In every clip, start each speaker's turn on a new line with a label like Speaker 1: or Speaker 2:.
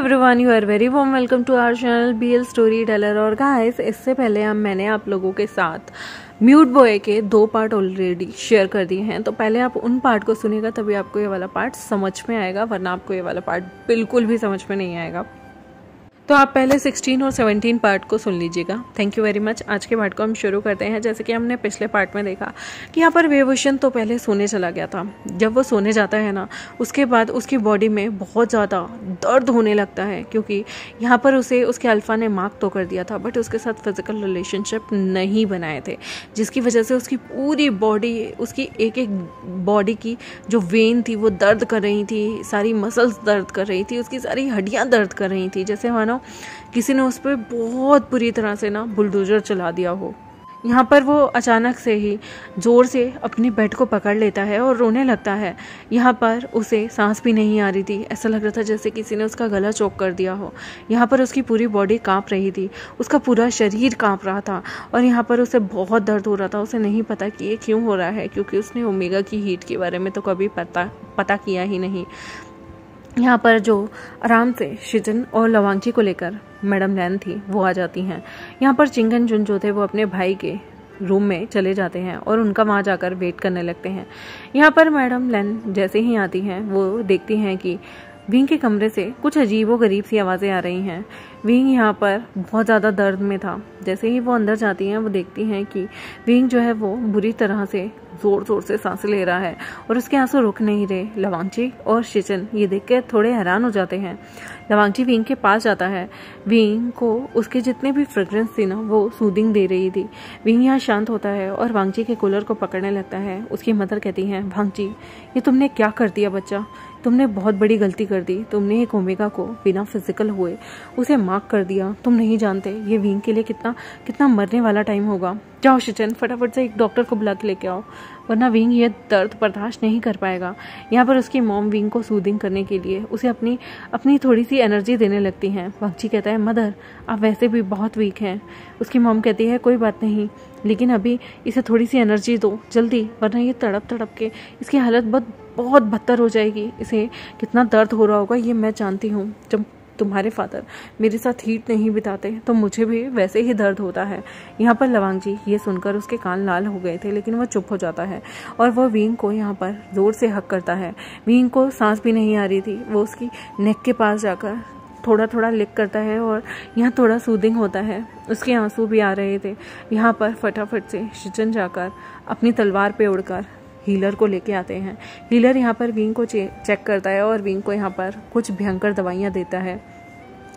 Speaker 1: Everyone, you are very warm welcome to our channel BL story teller. और guys, इससे पहले मैंने आप लोगों के साथ म्यूट बॉय के 2 पार्ट ऑलरेडी शेयर कर दिए हैं, तो पहले आप उन पार्ट को सुनिएगा तभी आपको ये वाला पार्ट समझ में आएगा, वरना आपको ये वाला पार्ट बिल्कुल भी समझ में नहीं आएगा। तो आप पहले 16 और 17 पार्ट को सुन लीजिएगा। Thank you very much. आज के पार्ट को हम शुरू करते हैं। जैसे कि हमने पिछले पार्ट में देखा कि यहाँ पर वेवोशन तो पहले सोने चला गया था। जब वो सोने जाता है ना, उसके बाद उसकी बॉडी में बहुत ज़्यादा दर्द होने लगता है, क्योंकि यहाँ पर उसे उसके अल्फा ने मार्क तो कर दिया था, बट उसके साथ फिजिकल रिलेशनशिप नहीं बनाए थे, जिसकी वजह से उसकी पूरी बॉडी, उसकी एक एक बॉडी की जो वेन थी वो दर्द कर रही थी, सारी मसल्स दर्द कर रही थी, उसकी सारी हड्डियाँ दर्द कर रही थी, जैसे मानो किसी ने उस पर बहुत बुरी तरह से ना बुलडोजर चला दिया हो। यहाँ पर वो अचानक से ही जोर से अपनी बेड को पकड़ लेता है और रोने लगता है। यहाँ पर उसे सांस भी नहीं आ रही थी, ऐसा लग रहा था जैसे किसी ने उसका गला चोक कर दिया हो। यहाँ पर उसकी पूरी बॉडी कांप रही थी, उसका पूरा शरीर कांप रहा था और यहाँ पर उसे बहुत दर्द हो रहा था। उसे नहीं पता कि ये क्यों हो रहा है, क्योंकि उसने ओमेगा की हीट के बारे में तो कभी पता किया ही नहीं। यहाँ पर जो आराम से शिजन और लवांगची को लेकर मैडम लैन थी वो आ जाती हैं। यहाँ पर चिंगन जुन जो थे वो अपने भाई के रूम में चले जाते हैं और उनका वहाँ जाकर वेट करने लगते हैं। यहाँ पर मैडम लैन जैसे ही आती हैं वो देखती हैं कि विंग के कमरे से कुछ अजीब व गरीब सी आवाज़ें आ रही हैं। विंग यहाँ पर बहुत ज़्यादा दर्द में था। जैसे ही वो अंदर जाती हैं वो देखती हैं कि विंग जो है वो बुरी तरह से ज़ोर ज़ोर से सांसें ले रहा है और उसके आंसू रुक नहीं रहे। लवांगची और शिचन ये देख कर थोड़े हैरान हो जाते हैं। लवांगची विंग के पास जाता है। विंग को उसके जितने भी फ्रेग्रेंस थी ना वो सूदिंग दे रही थी। विंग यहाँ शांत होता है और वांगची के कूलर को पकड़ने लगता है। उसकी मदर कहती हैं, वांगची ये तुमने क्या कर दिया बच्चा, तुमने बहुत बड़ी गलती कर दी। तुमने एक ओमेगा को बिना फिजिकल हुए उसे मार्क कर दिया। तुम नहीं जानते ये विंग के लिए कितना कितना मरने वाला टाइम होगा। जाओ शिचन, फटाफट से एक डॉक्टर को बुला के लेके आओ, वरना विंग ये दर्द बर्दाश्त नहीं कर पाएगा। यहाँ पर उसकी मॉम विंग को सूदिंग करने के लिए उसे अपनी थोड़ी सी एनर्जी देने लगती हैं। वांगची कहता है, मदर आप वैसे भी बहुत वीक हैं। उसकी मॉम कहती है, कोई बात नहीं, लेकिन अभी इसे थोड़ी सी एनर्जी दो जल्दी, वरना ये तड़प के इसकी हालत बहुत बदतर हो जाएगी। इसे कितना दर्द हो रहा होगा ये मैं जानती हूँ। जब तुम्हारे फादर मेरे साथ हीट नहीं बिताते तो मुझे भी वैसे ही दर्द होता है। यहाँ पर लवांगची ये सुनकर उसके कान लाल हो गए थे, लेकिन वह चुप हो जाता है और वह विंग को यहाँ पर जोर से हक करता है। विंग को सांस भी नहीं आ रही थी। वो उसकी नेक के पास जाकर थोड़ा थोड़ा लिक करता है और यहाँ थोड़ा सूदिंग होता है। उसके आंसू भी आ रहे थे। यहाँ पर फटाफट से शिचन जाकर अपनी तलवार पे उड़कर हीलर को लेके आते हैं। हीलर यहाँ पर विंग को चेक करता है और विंग को यहाँ पर कुछ भयंकर दवाइयाँ देता है,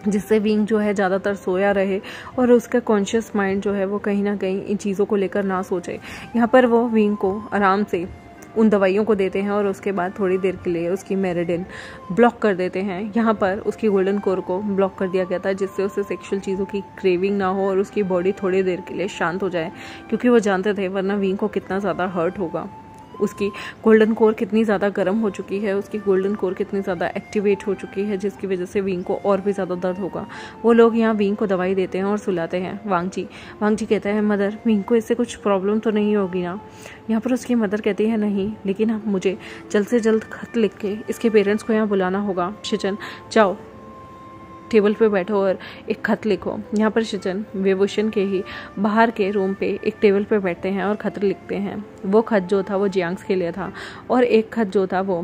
Speaker 1: जिससे विंग जो है ज़्यादातर सोया रहे और उसका कॉन्शियस माइंड जो है वो कहीं ना कहीं इन चीज़ों को लेकर ना सोचे। यहाँ पर वो विंग को आराम से उन दवाइयों को देते हैं और उसके बाद थोड़ी देर के लिए उसकी मेरिडिन ब्लॉक कर देते हैं। यहाँ पर उसकी गोल्डन कोर को ब्लॉक कर दिया गया था, जिससे उसे सेक्सुअल चीज़ों की क्रेविंग ना हो और उसकी बॉडी थोड़ी देर के लिए शांत हो जाए, क्योंकि वो जानते थे वरना विंग को कितना ज़्यादा हर्ट होगा। उसकी गोल्डन कोर कितनी ज़्यादा गर्म हो चुकी है, उसकी गोल्डन कोर कितनी ज़्यादा एक्टिवेट हो चुकी है, जिसकी वजह से विंग को और भी ज़्यादा दर्द होगा। वो लोग यहाँ विंग को दवाई देते हैं और सुलाते हैं। वांगची कहता है, मदर विंग को इससे कुछ प्रॉब्लम तो नहीं होगी ना। यहाँ पर उसकी मदर कहती है, नहीं, लेकिन मुझे जल्द से जल्द खत लिख के इसके पेरेंट्स को यहाँ बुलाना होगा। शिचन जाओ टेबल पे बैठो और एक खत लिखो। यहाँ पर शिचन वेवोशन के ही बाहर के रूम पे एक टेबल पे बैठते हैं और खत लिखते हैं। वो खत जो था वो जियांग्स के लिए था और एक खत जो था वो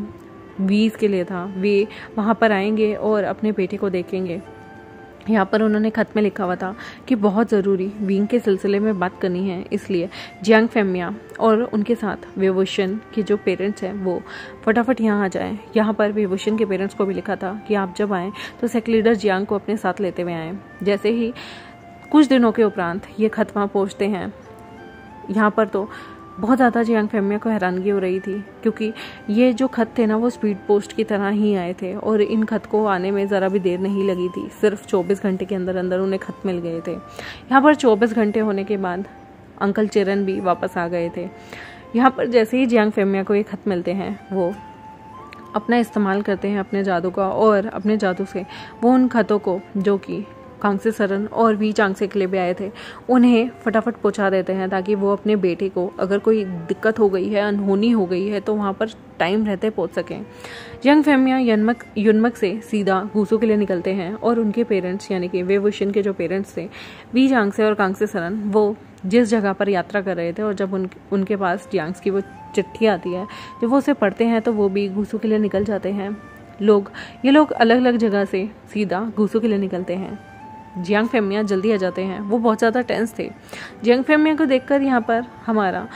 Speaker 1: वीज के लिए था। वे वहाँ पर आएंगे और अपने बेटे को देखेंगे। यहाँ पर उन्होंने खत में लिखा हुआ था कि बहुत ज़रूरी विंग के सिलसिले में बात करनी है, इसलिए जियांग फेमिया और उनके साथ वेवोशन के जो पेरेंट्स हैं वो फटाफट यहाँ आ जाएं। यहाँ पर वेवोशन के पेरेंट्स को भी लिखा था कि आप जब आएँ तो सेक्ट लीडर जियांग को अपने साथ लेते हुए आएँ। जैसे ही कुछ दिनों के उपरांत ये खत वहाँ पहुँचते हैं। यहाँ पर तो बहुत ज़्यादा जियांग फेमिया को हैरानगी हो रही थी, क्योंकि ये जो खत थे ना वो स्पीड पोस्ट की तरह ही आए थे और इन खत को आने में ज़रा भी देर नहीं लगी थी। सिर्फ 24 घंटे के अंदर अंदर उन्हें खत मिल गए थे। यहाँ पर 24 घंटे होने के बाद अंकल चिरन भी वापस आ गए थे। यहाँ पर जैसे ही जियांग फेमिया को ये खत मिलते हैं वो अपना इस्तेमाल करते हैं अपने जादू का, और अपने जादू से वो उन खतों को जो कि कांगसे सरन और वी चांगसे के लिए भी आए थे उन्हें फटाफट पहुंचा देते हैं ताकि वो अपने बेटे को अगर कोई दिक्कत हो गई है, अनहोनी हो गई है, तो वहाँ पर टाइम रहते पहुंच सकें। यंग फेमिया युनमक से सीधा गुसू के लिए निकलते हैं और उनके पेरेंट्स यानी कि वेवुशन के जो पेरेंट्स थे वी चांगसे और कांगसे सरन वो जिस जगह पर यात्रा कर रहे थे और जब उनके पास जियांग्स की वो चिट्ठी आती है, जब वो उसे पढ़ते हैं तो वो भी गुसू के लिए निकल जाते हैं। ये लोग अलग अलग जगह से सीधा गुसू के लिए निकलते हैं। जियांग फेमिया जल्दी आ जाते हैं, वो बहुत ज़्यादा टेंस थे। जियांग फेमिया को देखकर यहाँ पर हमारा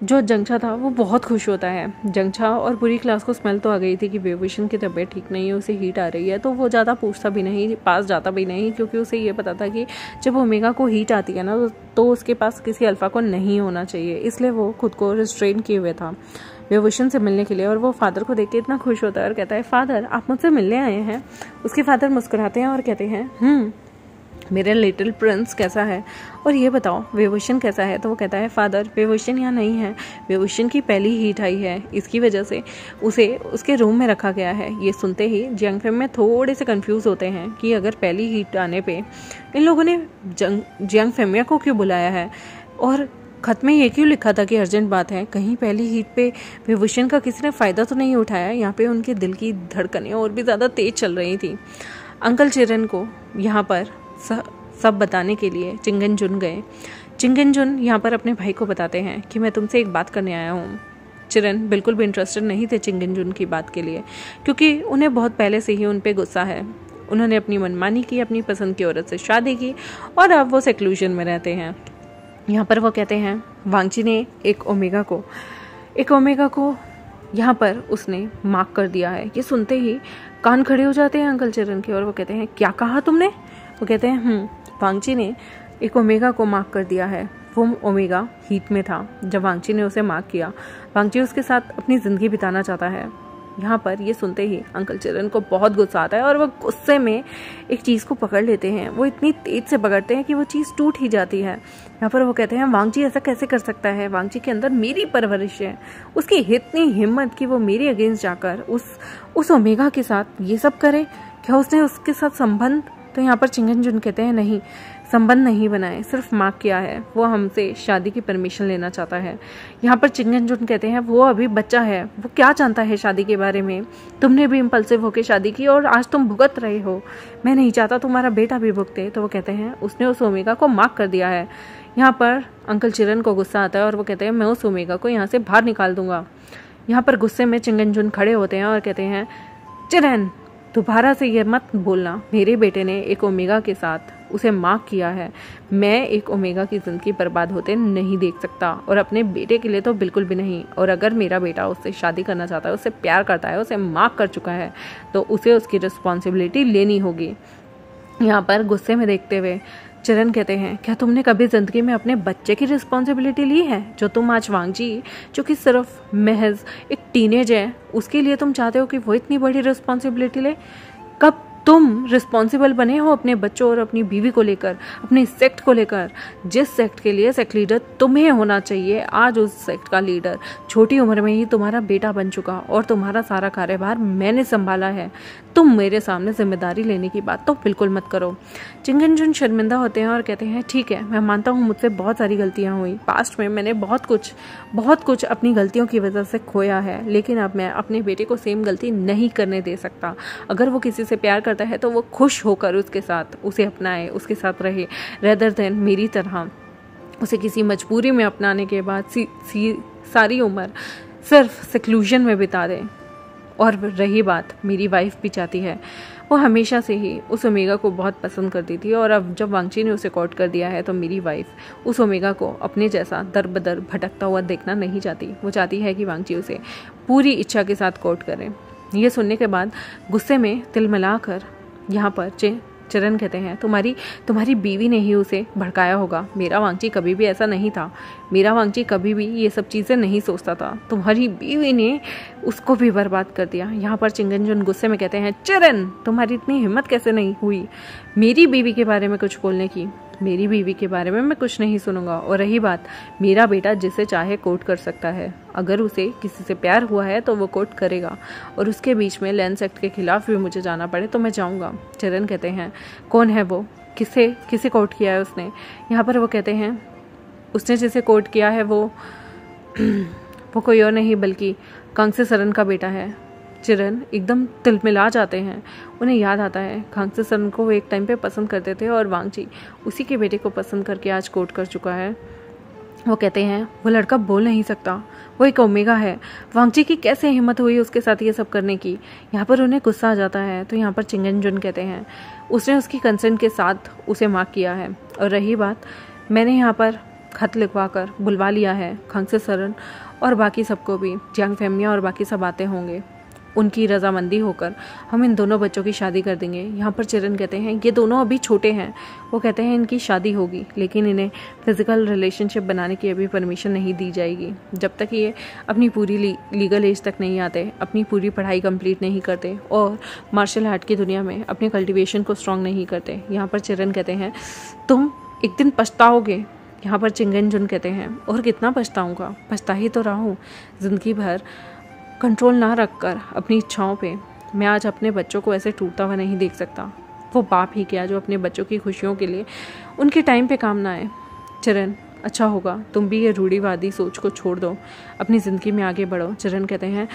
Speaker 1: जो जंगछा था वो बहुत खुश होता है। जंगछा और पूरी क्लास को स्मेल तो आ गई थी कि वेवुशन की तबीयत ठीक नहीं है, उसे हीट आ रही है, तो वो ज़्यादा पूछता भी नहीं, पास जाता भी नहीं, क्योंकि उसे ये पता था कि जब ओमेगा को हीट आती है ना तो उसके पास किसी अल्फा को नहीं होना चाहिए, इसलिए वो खुद को रिस्ट्रेन किए हुए था वेवुशन से मिलने के लिए। और वो फादर को देख के इतना खुश होता है और कहता है, फादर आप मुझसे मिलने आए हैं। उसके फादर मुस्कुराते हैं और कहते हैं मेरा लिटिल प्रिंस कैसा है और ये बताओ वेवुशन कैसा है। तो वो कहता है, फादर वेवुशन यहाँ नहीं है, वेवुशन की पहली हीट आई है, इसकी वजह से उसे उसके रूम में रखा गया है। ये सुनते ही जियांग फेमिया थोड़े से कंफ्यूज होते हैं कि अगर पहली हीट आने पे इन लोगों ने जियांग फेमिया को क्यों बुलाया है और खत में ये क्यों लिखा था कि अर्जेंट बात है। कहीं पहली हीट पे वेवुशन का किसी ने फ़ायदा तो नहीं उठाया। यहाँ पे उनके दिल की धड़कनें और भी ज़्यादा तेज चल रही थी। अंकल चिरन को यहाँ पर सब बताने के लिए चिंगन जुन गए। चिंगन जुन यहाँ पर अपने भाई को बताते हैं कि मैं तुमसे एक बात करने आया हूँ। चिरन बिल्कुल भी इंटरेस्टेड नहीं थे चिंगन जुन की बात के लिए, क्योंकि उन्हें बहुत पहले से ही उन पे गुस्सा है। उन्होंने अपनी मनमानी की, अपनी पसंद की औरत से शादी की और अब वो सेक्लूजन में रहते हैं। यहाँ पर वो कहते हैं वांगची ने एक ओमेगा को यहाँ पर उसने मार्क कर दिया है। ये सुनते ही कान खड़े हो जाते हैं अंकल चिरन के और वो कहते हैं, क्या कहा तुमने। वो कहते हैं वांगची ने एक ओमेगा को मार्क कर दिया है। वो ओमेगा हीट में था। जब वांगची ने उसे मार्क किया, वांगची उसके साथ अपनी ज़िंदगी बिताना चाहता है। यहाँ पर ये सुनते ही अंकल चिरन को बहुत गुस्सा आता है और वो गुस्से में एक चीज़ को पकड़ लेते हैं। वो इतनी तेज से पकड़ते हैं कि वो चीज़ टूट ही जाती है। यहाँ पर वो कहते हैं, वांगची ऐसा कैसे कर सकता है, वांगची के अंदर मेरी परवरिश है, उसकी इतनी हिम्मत कि वो मेरे अगेंस्ट जाकर उस ओमेगा के साथ ये सब करे। क्या उसने उसके साथ संबंध। तो यहाँ पर चिंगन जुन कहते हैं, नहीं, संबंध नहीं बनाए, सिर्फ मार्क किया है। वो हमसे शादी की परमिशन लेना चाहता है। यहाँ पर चिंगन जुन कहते हैं, वो अभी बच्चा है, वो क्या जानता है शादी के बारे में। तुमने भी इम्पल्सिव होकर शादी की और आज तुम भुगत रहे हो। मैं नहीं चाहता तुम्हारा बेटा भी भुगते। तो वो कहते हैं, उसने उस ओमेगा को मार्क कर दिया है। यहाँ पर अंकल चिरन को गुस्सा आता है और वो कहते हैं, मैं उस ओमेगा को यहाँ से बाहर निकाल दूंगा। यहाँ पर गुस्से में चिंगन जुन खड़े होते हैं और कहते हैं, चिरन दोबारा से ये मत बोलना, मेरे बेटे ने एक ओमेगा के साथ उसे मार्क किया है। मैं एक ओमेगा की ज़िंदगी बर्बाद होते नहीं देख सकता, और अपने बेटे के लिए तो बिल्कुल भी नहीं। और अगर मेरा बेटा उससे शादी करना चाहता है, उससे प्यार करता है, उसे मार्क कर चुका है, तो उसे उसकी रिस्पॉन्सिबिलिटी लेनी होगी। यहाँ पर गुस्से में देखते हुए चिरन कहते हैं, क्या तुमने कभी जिंदगी में अपने बच्चे की रिस्पॉन्सिबिलिटी ली है। जो तुम आज वांगची, जो कि सिर्फ महज एक टीनेज है, उसके लिए तुम चाहते हो कि वो इतनी बड़ी रिस्पॉन्सिबिलिटी ले। कब तुम रिस्पॉन्सिबल बने हो अपने बच्चों और अपनी बीवी को लेकर, अपने सेक्ट को लेकर, जिस सेक्ट के लिए सेक्ट लीडर तुम्हें होना चाहिए। आज उस सेक्ट का लीडर छोटी उम्र में ही तुम्हारा बेटा बन चुका और तुम्हारा सारा कार्यभार मैंने संभाला है। तुम मेरे सामने जिम्मेदारी लेने की बात तो बिल्कुल मत करो। चिंगन जुन शर्मिंदा होते हैं और कहते हैं, ठीक है, मैं मानता हूँ मुझसे बहुत सारी गलतियाँ हुई। पास्ट में मैंने बहुत कुछ अपनी गलतियों की वजह से खोया है, लेकिन अब मैं अपने बेटे को सेम गलती नहीं करने दे सकता। अगर वो किसी से प्यार करता है तो वो खुश होकर उसके साथ उसे अपनाए, उसके साथ रहे, रेदर देन मेरी तरह उसे किसी मजबूरी में अपनाने के बाद सारी उम्र सिर्फ सेक्लूजन में बिता दे। और रही बात, मेरी वाइफ भी चाहती है, वो हमेशा से ही उस ओमेगा को बहुत पसंद करती थी, और अब जब वांगची ने उसे कोर्ट कर दिया है तो मेरी वाइफ उस ओमेगा को अपने जैसा दर बदर भटकता हुआ देखना नहीं चाहती। वो चाहती है कि वांगची उसे पूरी इच्छा के साथ कोर्ट करे। ये सुनने के बाद गुस्से में तिलमिलाकर यहाँ पर चिरन कहते हैं, तुम्हारी बीवी ने ही उसे भड़काया होगा। मेरा वांगची कभी भी ऐसा नहीं था। मेरा वांगची कभी भी ये सब चीज़ें नहीं सोचता था। तुम्हारी बीवी ने उसको भी बर्बाद कर दिया। यहाँ पर चिंगन जुन गुस्से में कहते हैं, चिरन तुम्हारी इतनी हिम्मत कैसे नहीं हुई मेरी बीवी के बारे में कुछ बोलने की। मेरी बीवी के बारे में मैं कुछ नहीं सुनूंगा। और रही बात, मेरा बेटा जिसे चाहे कोर्ट कर सकता है। अगर उसे किसी से प्यार हुआ है तो वो कोर्ट करेगा, और उसके बीच में लैंड एक्ट के खिलाफ भी मुझे जाना पड़े तो मैं जाऊंगा। चिरन कहते हैं, कौन है वो। किसे कोट किया है उसने। यहाँ पर वो कहते हैं उसने जिसे कोट किया है वो कोई और नहीं बल्कि कांग्से सरन का बेटा है। चिरन एकदम तिलमिला जाते हैं। उन्हें याद आता है कांग्से सरन को वो एक टाइम पे पसंद करते थे और वांगची उसी के बेटे को पसंद करके आज कोट कर चुका है। वो कहते हैं वो लड़का बोल नहीं सकता, वो एक ओमेगा है। वांगची की कैसे हिम्मत हुई उसके साथ ये सब करने की। यहाँ पर उन्हें गुस्सा आ जाता है। तो यहाँ पर चिंगन जुन कहते हैं उसने उसकी कंसेंट के साथ उसे मार्क किया है। और रही बात, मैंने यहाँ पर खत लिखवा कर बुलवा लिया है कांग्से सरन और बाकी सबको भी। जियांग फेमिया और बाकी सब आते होंगे। उनकी रजामंदी होकर हम इन दोनों बच्चों की शादी कर देंगे। यहाँ पर चिरन कहते हैं ये दोनों अभी छोटे हैं। वो कहते हैं इनकी शादी होगी लेकिन इन्हें फिजिकल रिलेशनशिप बनाने की अभी परमिशन नहीं दी जाएगी जब तक ये अपनी पूरी लीगल एज तक नहीं आते, अपनी पूरी पढ़ाई कंप्लीट नहीं करते और मार्शल आर्ट की दुनिया में अपने कल्टिवेशन को स्ट्रॉन्ग नहीं करते। यहाँ पर चिरन कहते हैं तुम एक दिन पछताओगे। यहाँ पर चिंगन जुन कहते हैं और कितना पछताऊँगा, पछता ही तो रहा हूँ ज़िंदगी भर। कंट्रोल ना रखकर अपनी इच्छाओं पे मैं आज अपने बच्चों को ऐसे टूटता हुआ नहीं देख सकता। वो बाप ही क्या जो अपने बच्चों की खुशियों के लिए उनके टाइम पे काम ना आए। चिरन अच्छा होगा तुम भी ये रूढ़िवादी सोच को छोड़ दो, अपनी ज़िंदगी में आगे बढ़ो। चिरन कहते हैं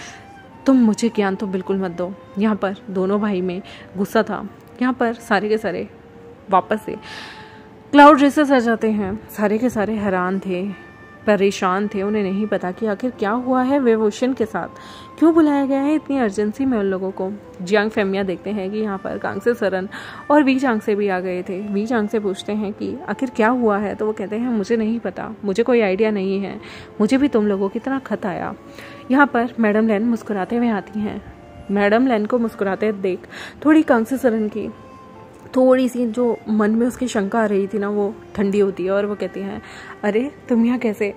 Speaker 1: तुम मुझे ज्ञान तो बिल्कुल मत दो। यहाँ पर दोनों भाई में गुस्सा था। यहाँ पर सारे के सारे वापस से क्लाउड रेसेस आ जाते हैं। सारे के सारे हैरान थे, परेशान थे। उन्हें नहीं पता कि आखिर क्या हुआ है वेवोशन के साथ, क्यों बुलाया गया है इतनी अर्जेंसी में उन लोगों को। जियांग फेमिया देखते हैं कि यहाँ पर कांग्से सरन और वी चांग से भी आ गए थे। वी चांग से पूछते हैं कि आखिर क्या हुआ है। तो वो कहते हैं मुझे नहीं पता, मुझे कोई आइडिया नहीं है, मुझे भी तुम लोगों की तरह खत आया। यहाँ पर मैडम लैन मुस्कुराते हुए आती हैं। मैडम लैन को मुस्कुराते देख थोड़ी कांग्से सरन की थोड़ी सी जो मन में उसकी शंका आ रही थी ना वो ठंडी होती है और वो कहती हैं अरे तुम यहाँ कैसे।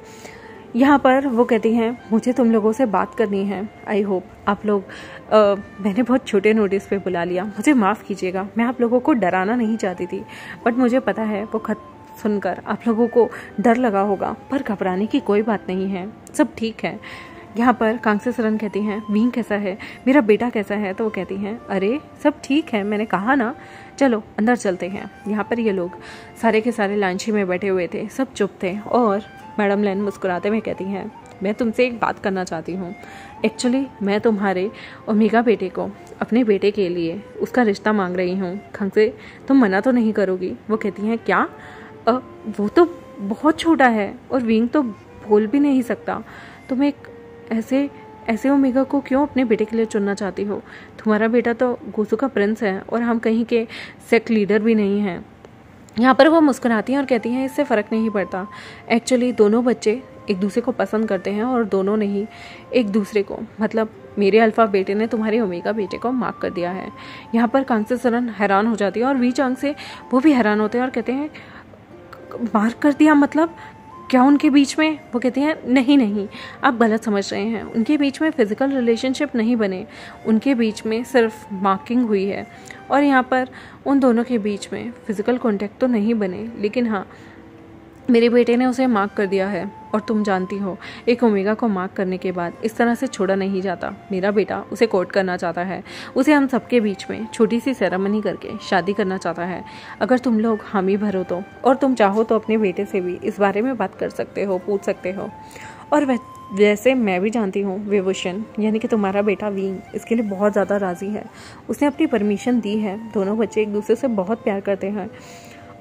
Speaker 1: यहाँ पर वो कहती हैं मुझे तुम लोगों से बात करनी है। आई होप आप लोग मैंने बहुत छोटे नोटिस पे बुला लिया, मुझे माफ़ कीजिएगा। मैं आप लोगों को डराना नहीं चाहती थी बट मुझे पता है वो खत सुनकर आप लोगों को डर लगा होगा, पर घबराने की कोई बात नहीं है, सब ठीक है। यहाँ पर कांग्से सरन कहती हैं विंग कैसा है, मेरा बेटा कैसा है। तो वो कहती हैं अरे सब ठीक है, मैंने कहा ना, चलो अंदर चलते हैं। यहाँ पर ये लोग सारे के सारे लांची में बैठे हुए थे, सब चुप थे और मैडम लैन मुस्कुराते हुए कहती हैं मैं तुमसे एक बात करना चाहती हूँ। एक्चुअली मैं तुम्हारे ओमेगा बेटे को अपने बेटे के लिए उसका रिश्ता मांग रही हूँ। कांग्से तुम मना तो नहीं करोगी। वो कहती हैं क्या, वो तो बहुत छोटा है और विंग तो बोल भी नहीं सकता। तुम एक ऐसे ओमेगा को क्यों अपने बेटे के लिए चुनना चाहती हो। तुम्हारा बेटा तो गोसू का प्रिंस है और हम कहीं के सेक्ट लीडर भी नहीं हैं। यहाँ पर वो मुस्कुराती हैं और कहती हैं इससे फ़र्क नहीं पड़ता। एक्चुअली दोनों बच्चे एक दूसरे को पसंद करते हैं और दोनों ने ही एक दूसरे को, मतलब मेरे अल्फ़ा बेटे ने तुम्हारे ओमेगा बेटे को मार्क कर दिया है। यहाँ पर कांग्से सरन हैरान हो जाती है और वी चांग से वो भी हैरान होते हैं और कहते हैं मार्क कर दिया मतलब क्या उनके बीच में। वो कहते हैं नहीं आप गलत समझ रहे हैं, उनके बीच में फिजिकल रिलेशनशिप नहीं बने, उनके बीच में सिर्फ मार्किंग हुई है। और यहाँ पर उन दोनों के बीच में फिजिकल कांटेक्ट तो नहीं बने, लेकिन हाँ मेरे बेटे ने उसे मार्क कर दिया है। और तुम जानती हो एक ओमेगा को मार्क करने के बाद इस तरह से छोड़ा नहीं जाता। मेरा बेटा उसे कोर्ट करना चाहता है, उसे हम सबके बीच में छोटी सी सेरेमनी करके शादी करना चाहता है। अगर तुम लोग हामी भरो तो, और तुम चाहो तो अपने बेटे से भी इस बारे में बात कर सकते हो, पूछ सकते हो। और वैसे मैं भी जानती हूँ वेवोशन यानी कि तुम्हारा बेटा विंग इसके लिए बहुत ज़्यादा राज़ी है, उसने अपनी परमिशन दी है। दोनों बच्चे एक दूसरे से बहुत प्यार करते हैं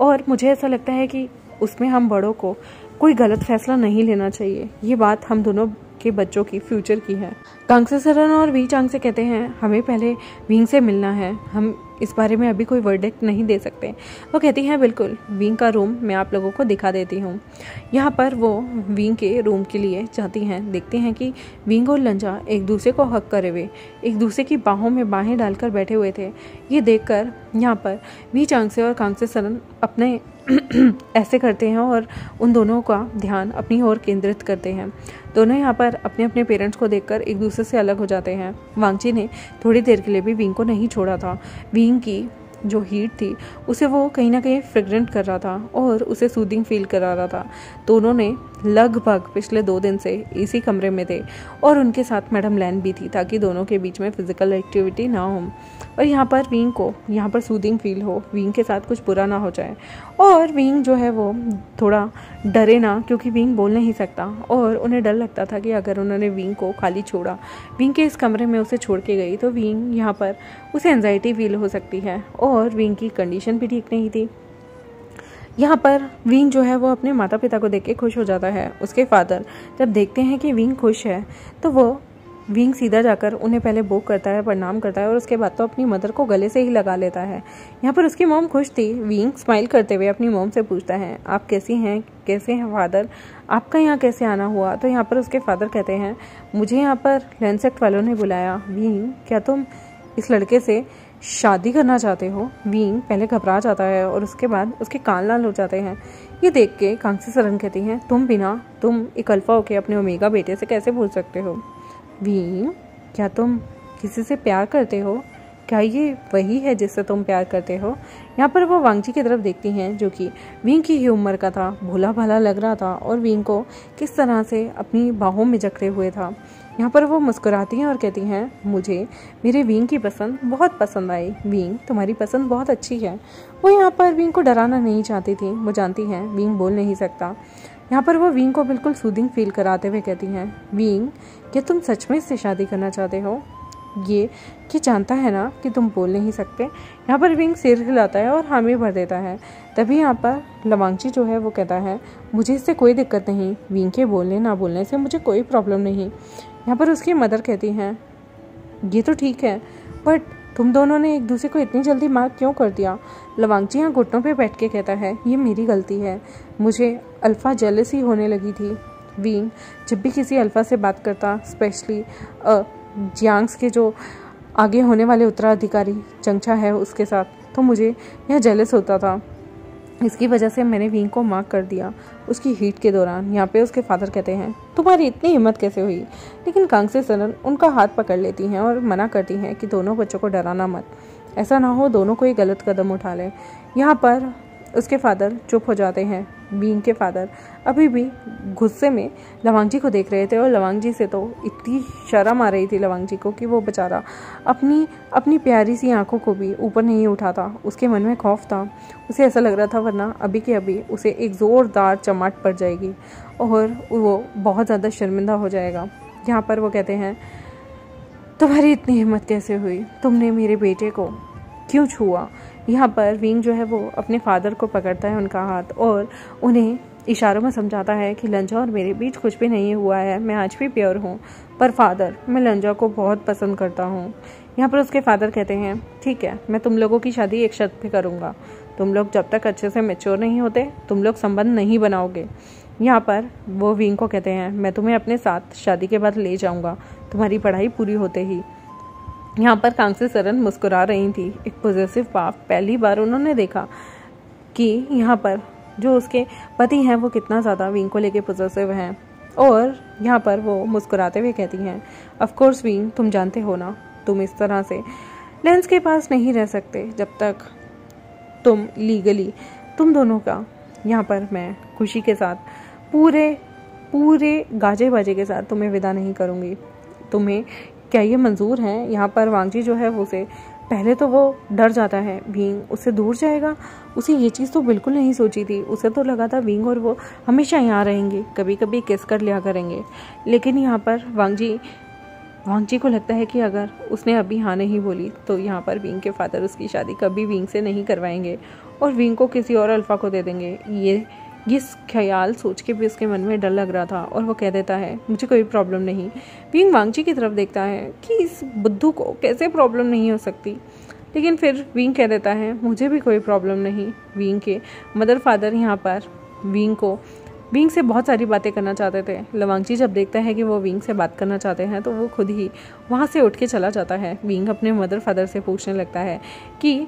Speaker 1: और मुझे ऐसा लगता है कि उसमें हम बड़ों को कोई गलत फैसला नहीं लेना चाहिए। ये बात हम दोनों के बच्चों की फ्यूचर की है। कांग्से सरन और वी चांग से कहते हैं हमें पहले विंग से मिलना है, हम इस बारे में अभी कोई वर्डिक्ट नहीं दे सकते। वो कहती हैं बिल्कुल, विंग का रूम मैं आप लोगों को दिखा देती हूँ। यहाँ पर वो विंग के रूम के लिए जाती हैं। देखते हैं कि विंग और लंजा एक दूसरे को हक करे हुए एक दूसरे की बाहों में बाहें डालकर बैठे हुए थे। ये देखकर यहाँ पर वी चांग से और कांग्से सरन अपने ऐसे करते हैं और उन दोनों का ध्यान अपनी ओर केंद्रित करते हैं। दोनों यहाँ पर अपने अपने पेरेंट्स को देखकर एक दूसरे से अलग हो जाते हैं। वांगची ने थोड़ी देर के लिए भी विंग को नहीं छोड़ा था। विंग की जो हीट थी उसे वो कहीं ना कहीं फ्रेग्रेंट कर रहा था और उसे सूदिंग फील करा रहा था। दोनों ने लगभग पिछले 2 दिन से इसी कमरे में थे और उनके साथ मैडम लैन भी थी, ताकि दोनों के बीच में फिजिकल एक्टिविटी ना हो और यहाँ पर विंग को यहाँ पर सूदिंग फील हो, विंग के साथ कुछ बुरा ना हो जाए और विंग जो है वो थोड़ा डरे ना, क्योंकि विंग बोल नहीं सकता और उन्हें डर लगता था कि अगर उन्होंने विंग को खाली छोड़ा, विंग के इस कमरे में उसे छोड़ के गई, तो विंग यहाँ पर उसे एंजाइटी फील हो सकती है और विंग की कंडीशन भी ठीक नहीं थी। यहाँ पर विंग जो है वो अपने माता पिता को देख के खुश हो जाता है। उसके फादर जब देखते हैं कि विंग खुश है तो वो विंग सीधा जाकर उन्हें पहले बोक करता है, प्रणाम करता है और उसके बाद तो अपनी मदर को गले से ही लगा लेता है। यहाँ पर उसकी मॉम खुश थी। विंग स्माइल करते हुए अपनी मॉम से पूछता है, आप कैसी हैं, कैसे हैं फादर, आपका यहाँ कैसे आना हुआ? तो यहाँ पर उसके फादर कहते हैं, मुझे यहाँ पर लैंडसेक्ट वालों ने बुलाया। विंग, क्या तुम इस लड़के से शादी करना चाहते हो? विंग पहले घबरा जाता है और उसके बाद उसके कान लाल हो जाते हैं। ये देख के कांग्सी सरन कहती हैं, तुम एक अल्फा होके अपने ओमेगा बेटे से कैसे बोल सकते हो? विंग, क्या तुम किसी से प्यार करते हो? क्या ये वही है जिससे तुम प्यार करते हो? यहाँ पर वो वांगजी की तरफ देखती हैं, जो कि विंग की ही उम्र का था, भोला भाला लग रहा था और विंग को किस तरह से अपनी बाहों में जकड़े हुए था। यहाँ पर वो मुस्कुराती हैं और कहती हैं, मुझे मेरे विंग की पसंद बहुत पसंद आई। विंग, तुम्हारी पसंद बहुत अच्छी है। वो यहाँ पर विंग को डराना नहीं चाहती थी, वो जानती हैं विंग बोल नहीं सकता। यहाँ पर वो विंग को बिल्कुल सूदिंग फील कराते हुए कहती हैं, विंग, क्या तुम सच में इससे शादी करना चाहते हो? ये जानता है ना कि तुम बोल नहीं सकते। यहाँ पर विंग सिर हिलाता है और हामी भर देता है। तभी यहाँ पर लवांगची जो है वो कहता है, मुझे इससे कोई दिक्कत नहीं, विंग के बोलने ना बोलने से मुझे कोई प्रॉब्लम नहीं। यहाँ पर उसकी मदर कहती हैं, ये तो ठीक है, बट तुम दोनों ने एक दूसरे को इतनी जल्दी मार क्यों कर दिया? लवांगची यहाँ घुटनों पे बैठ के कहता है, ये मेरी गलती है, मुझे अल्फ़ा जेलसी होने लगी थी। विंग जब भी किसी अल्फ़ा से बात करता, स्पेशली जियांग्स के जो आगे होने वाले उत्तराधिकारी चंगचा है उसके साथ, तो मुझे यह जेलस होता था। इसकी वजह से मैंने विंग को मार्क कर दिया उसकी हीट के दौरान। यहाँ पे उसके फादर कहते हैं, तुम्हारी इतनी हिम्मत कैसे हुई? लेकिन कांग्सी सरन उनका हाथ पकड़ लेती हैं और मना करती हैं कि दोनों बच्चों को डराना मत, ऐसा ना हो दोनों कोई गलत कदम उठा लें। यहाँ पर उसके फादर चुप हो जाते हैं। विंग के फादर अभी भी गुस्से में लवांगजी को देख रहे थे और लवांगजी से तो इतनी शर्म आ रही थी लवांगजी को कि वो बेचारा अपनी प्यारी सी आंखों को भी ऊपर नहीं उठाता। उसके मन में खौफ था, उसे ऐसा लग रहा था वरना अभी के अभी उसे एक ज़ोरदार चमाट पड़ जाएगी और वो बहुत ज़्यादा शर्मिंदा हो जाएगा। यहाँ पर वो कहते हैं, तुम्हारी इतनी हिम्मत कैसे हुई? तुमने मेरे बेटे को क्यों छुआ? यहाँ पर विंग जो है वो अपने फादर को पकड़ता है उनका हाथ और उन्हें इशारों में समझाता है कि लंजा और मेरे बीच कुछ भी नहीं हुआ है, मैं आज भी प्योर हूँ, पर फादर मैं लंजा को बहुत पसंद करता हूँ। यहाँ पर उसके फादर कहते हैं, ठीक है, मैं तुम लोगों की शादी एक शर्त पे करूँगा, तुम लोग जब तक अच्छे से मैच्योर नहीं होते तुम लोग संबंध नहीं बनाओगे। यहाँ पर वो विंग को कहते हैं, मैं तुम्हें अपने साथ शादी के बाद ले जाऊँगा तुम्हारी पढ़ाई पूरी होते ही। यहाँ पर कांग्सी सरन मुस्कुरा रही थी। एक पॉजिटिव बाप पहली बार उन्होंने देखा कि यहाँ पर जो उसके पति हैं वो कितना ज़्यादा विंग को लेके पॉजिटिव हैं और यहाँ पर वो मुस्कुराते हुए कहती हैं, ऑफ कोर्स विंग, तुम जानते हो ना, तुम इस तरह से लेंस के पास नहीं रह सकते जब तक तुम लीगली तुम दोनों का। यहाँ पर मैं खुशी के साथ पूरे गाजे बाजे के साथ तुम्हें विदा नहीं करूँगी। तुम्हें क्या ये मंजूर है? यहाँ पर वांगजी जो है वो उसे पहले तो वो डर जाता है, विंग उससे दूर जाएगा। उसे ये चीज़ तो बिल्कुल नहीं सोची थी। उसे तो लगा था विंग और वो हमेशा यहाँ रहेंगे, कभी कभी किस कर लिया करेंगे। लेकिन यहाँ पर वांगजी को लगता है कि अगर उसने अभी हाँ नहीं बोली तो यहाँ पर विंग के फादर उसकी शादी कभी विंग से नहीं करवाएंगे और विंग को किसी और अल्फा को दे देंगे। ये ख्याल सोच के भी उसके मन में डर लग रहा था और वो कह देता है, मुझे कोई प्रॉब्लम नहीं। विंग वांगजी की तरफ देखता है कि इस बुद्धू को कैसे प्रॉब्लम नहीं हो सकती, लेकिन फिर विंग कह देता है, मुझे भी कोई प्रॉब्लम नहीं। विंग के मदर फादर यहाँ पर विंग से बहुत सारी बातें करना चाहते थे। लवांगजी जब देखता है कि वो विंग से बात करना चाहते हैं तो वो खुद ही वहाँ से उठ के चला जाता है। विंग अपने मदर फादर से पूछने लगता है कि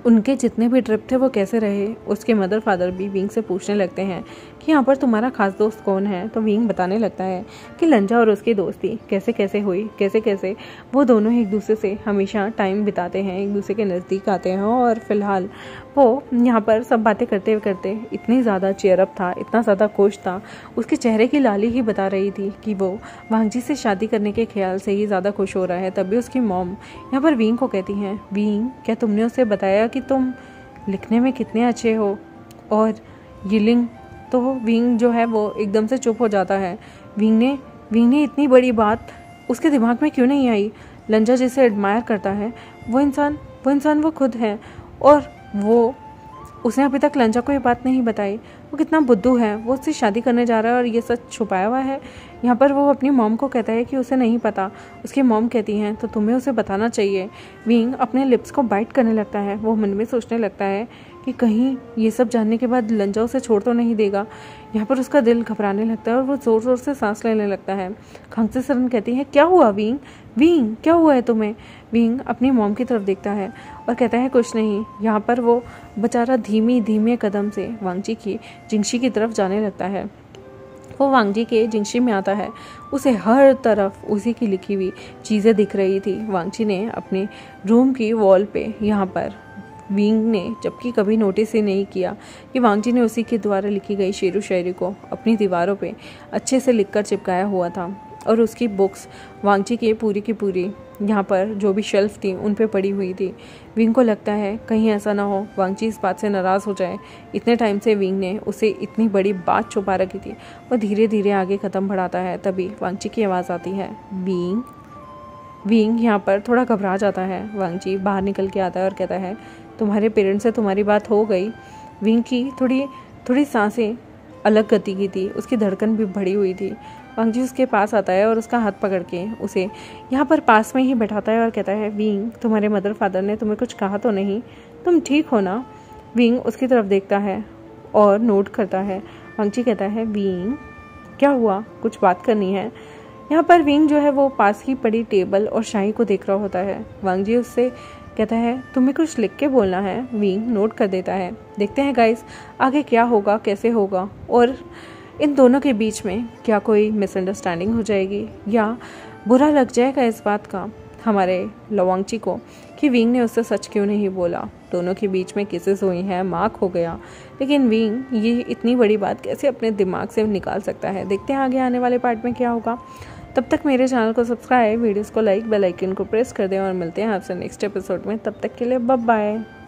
Speaker 1: उनके जितने भी ट्रिप थे वो कैसे रहे। उसके मदर फादर भी विंग से पूछने लगते हैं कि यहाँ पर तुम्हारा खास दोस्त कौन है। तो विंग बताने लगता है कि लंजा और उसकी दोस्ती कैसे कैसे हुई, कैसे कैसे वो दोनों एक दूसरे से हमेशा टाइम बिताते हैं, एक दूसरे के नज़दीक आते हैं। और फिलहाल वो यहाँ पर सब बातें करते करते इतनी ज़्यादा चेयरअप था, इतना ज़्यादा खुश था, उसके चेहरे की लाली ही बता रही थी कि वो वांग जी से शादी करने के ख्याल से ही ज़्यादा खुश हो रहा है। तभी उसकी मॉम यहाँ पर विंग को कहती हैं, विंग क्या तुमने उसे बताया कि तुम लिखने में कितने अच्छे हो और यिलिंग। तो विंग जो है वो एकदम से चुप हो जाता है। विंग ने इतनी बड़ी बात उसके दिमाग में क्यों नहीं आई। लंजा जिसे एडमायर करता है वो इंसान वो खुद है, और वो उसने अभी तक लंजा को ये बात नहीं बताई। वो कितना बुद्धू है, वो उससे शादी करने जा रहा है और ये सच छुपाया हुआ है। यहाँ पर वो अपनी मॉम को कहता है कि उसे नहीं पता। उसकी मॉम कहती हैं तो तुम्हें उसे बताना चाहिए। विंग अपने लिप्स को बाइट करने लगता है। वो मन में सोचने लगता है कि कहीं ये सब जानने के बाद लंजा उसे छोड़ तो नहीं देगा। यहाँ पर उसका दिल घबराने लगता है और वो ज़ोर ज़ोर से सांस लेने लगता है। खांगसे सरन कहती है, क्या हुआ विंग, विंग क्या हुआ है तुम्हें। विंग अपनी मॉम की तरफ देखता है और कहता है कुछ नहीं। यहाँ पर वो बेचारा धीमे कदम से वांग जी की जिंगशी की तरफ जाने लगता है। वो वांग जी के जिंगशी में आता है। उसे हर तरफ उसी की लिखी हुई चीज़ें दिख रही थी। वांग जी ने अपने रूम की वॉल पे यहाँ पर विंग ने जबकि कभी नोटिस ही नहीं किया कि वांग जी ने उसी के द्वारा लिखी गई शेरो शायरी को अपनी दीवारों पे अच्छे से लिखकर चिपकाया हुआ था। और उसकी बुक्स वांग जी की पूरी यहाँ पर जो भी शेल्फ थी उन पे पड़ी हुई थी। विंग को लगता है कहीं ऐसा ना हो वांग जी इस बात से नाराज़ हो जाए। इतने टाइम से विंग ने उसे इतनी बड़ी बात छुपा रखी थी। वो धीरे धीरे आगे कदम बढ़ाता है। तभी वांग जी की आवाज़ आती है, विंग यहाँ पर थोड़ा घबरा जाता है। वांग जी बाहर निकल के आता है और कहता है, तुम्हारे पेरेंट्स से तुम्हारी बात हो गई। विंग की थोड़ी सांसें अलग गति की थी, उसकी धड़कन भी बढ़ी हुई थी। वांग जी उसके पास आता है और उसका हाथ पकड़ के उसे यहाँ पर पास में ही बैठाता है और कहता है, विंग तुम्हारे मदर फादर ने तुम्हें कुछ कहा तो नहीं, तुम ठीक हो ना। विंग उसकी तरफ देखता है और नोट करता है। वांग जी कहता है, विंग क्या हुआ, कुछ बात करनी है। यहाँ पर विंग जो है वो पास ही पड़ी टेबल और शाही को देख रहा होता है। वांग जी उससे कहता है, तुम्हें कुछ लिख के बोलना है। विंग नोट कर देता है। देखते हैं गाइस आगे क्या होगा, कैसे होगा, और इन दोनों के बीच में क्या कोई मिसअंडरस्टैंडिंग हो जाएगी या बुरा लग जाएगा इस बात का हमारे लवांगची को कि विंग ने उससे सच क्यों नहीं बोला। दोनों के बीच में केसेस हुई हैं, मार्क हो गया, लेकिन विंग ये इतनी बड़ी बात कैसे अपने दिमाग से निकाल सकता है। देखते हैं आगे आने वाले पार्ट में क्या होगा। तब तक मेरे चैनल को सब्सक्राइब, वीडियोस को लाइक, बेल आइकन को प्रेस कर दें और मिलते हैं आपसे नेक्स्ट एपिसोड में। तब तक के लिए बाय बाय।